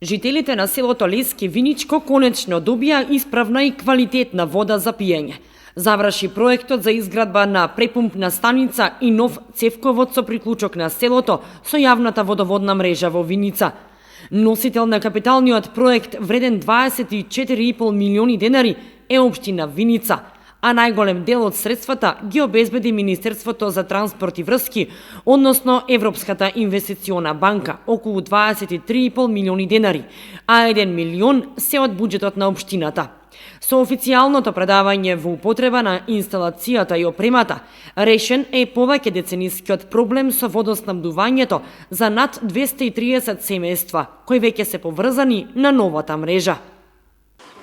Жителите на селото Лески Виничко конечно добија исправна и квалитетна вода за пиење. Заврши проектот за изградба на препумпна станица и нов цевковод со приклучок на селото со јавната водоводна мрежа во Виница. Носител на капиталниот проект вреден 24,5 милиони денари е општина Виница, а најголем дел од средствата ги обезбеди Министерството за транспорт и врски, односно Европската инвестициона банка, околу 23,5 милиони денари, а 1 милион се од буџетот на општината. Со официјалното предавање во употреба на инсталацијата и опремата, решен е повеќе деценискиот проблем со водоснабдувањето за над 230 семејства, кои веќе се поврзани на новата мрежа.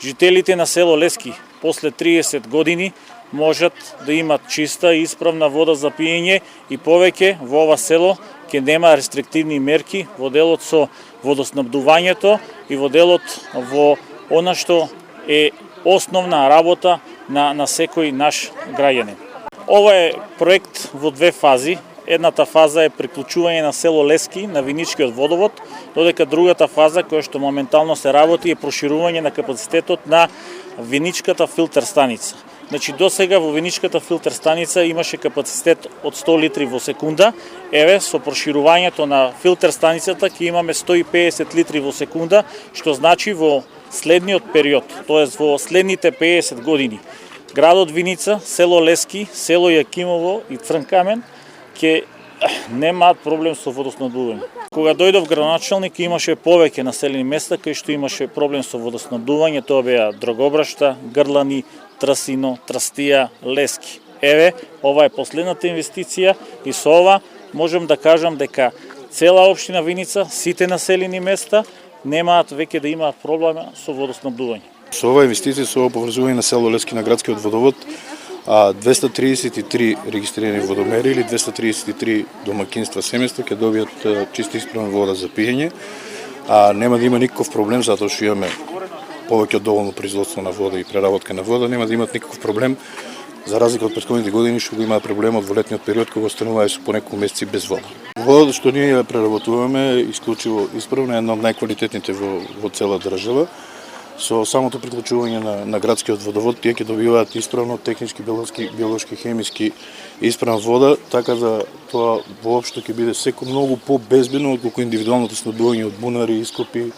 Жителите на село Лески после 30 години можат да имат чиста и исправна вода за пиење и повеќе во ова село ќе нема рестриктивни мерки во делот со водоснабдувањето и во делот во она што е основна работа на секој наш граѓанин. Ова е проект во две фази. Едната фаза е приклучување на село Лески на Виничкиот водовод, додека другата фаза, која што моментално се работи, е проширување на капацитетот на Виничката филтер станица. Значи, досега во Виничката филтер станица имаше капацитет од 100 литри во секунда. Еве, со проширувањето на филтер станицата ќе имаме 150 литри во секунда, што значи во следниот период, тоест во следните 50 години, градот Виница, село Лески, село Јакимово и Црнкамен ќе немаат проблем со водоснабдување. Кога дојдов градоначалник, имаше повеќе населени места кај што имаше проблем со водоснабдување, тоа беа Дрогобрашта, Грлани, Трасино, Трастија, Лески. Еве, ова е последната инвестиција и со ова можем да кажам дека цела општина Виница, сите населени места немаат веќе да имаат проблема со водоснабдување. Со ова инвестиција, со ова поврзување на село Лески на градскиот водовод, 233 регистрирани водомери или 233 домакинства семејства ќе добијат чиста исправна вода за пиење. Нема да има никаков проблем затоа што имаме повеќе од доволно производство на вода и преработка на вода, нема да имат никаков проблем за разлика од претходните години што го имаа проблемот во летниот период кога остануваа со по неколку месеци без вода. Водата што ние ја преработуваме е исклучиво исправна, една од најквалитетните во цела држава. Со самото приклучување на градскиот водовод, тие ќе добиваат исправно технички, биолошки, хемиски исправна вода, така да тоа воопшто ќе биде секој многу по-безбедно отколку индивидуалното снабдување од бунари, ископи,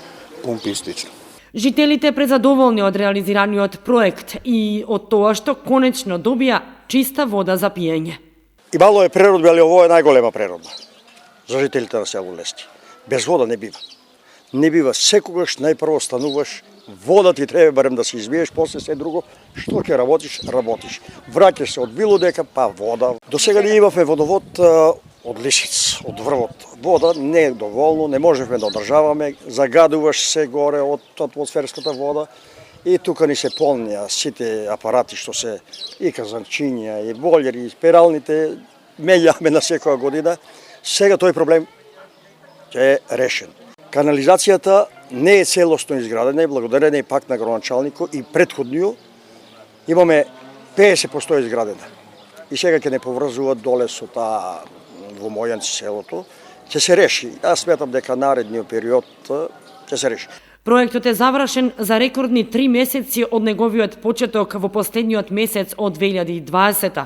помпи и слично. Жителите презадоволни од реализираниот проект и од тоа што конечно добија чиста вода за пиење. Имало е преродба, али ово е најголема преродба за жителите на село Лески. Без вода не бива. Не бива, секогаш најпрво стануваш, вода ти треба барем да се измиеш, после се друго, што ќе работиш, работиш. Враќаш се од било дека, па вода. До сега ние имавме водовод од лисиц, од врвот. Вода не е доволно, не можевме да одржаваме, загадуваш се горе од атмосферската вода и тука ни се полнија сите апарати што се и казанчиња, и бољери, и спиралните, мењавме на секоја година. Сега тој проблем е решен. Канализацијата не е целосно изградена, благодарение пак на градоначалникот и претходниот. Имаме 50% изградена. И сега ќе не поврзуваат доле со таа во Мојанци селото. Ќе се реши. Јас сметам дека наредниот период ќе се реши. Проектот е завршен за рекордни 3 месеци од неговиот почеток во последниот месец од 2020.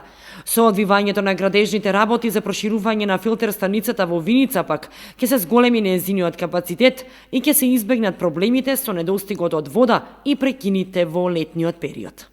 Со одвивањето на градежните работи за проширување на филтер станицата во Виница пак ќе се зголеми нејзиниот капацитет и ќе се избегнат проблемите со недостигот од вода и прекините во летниот период.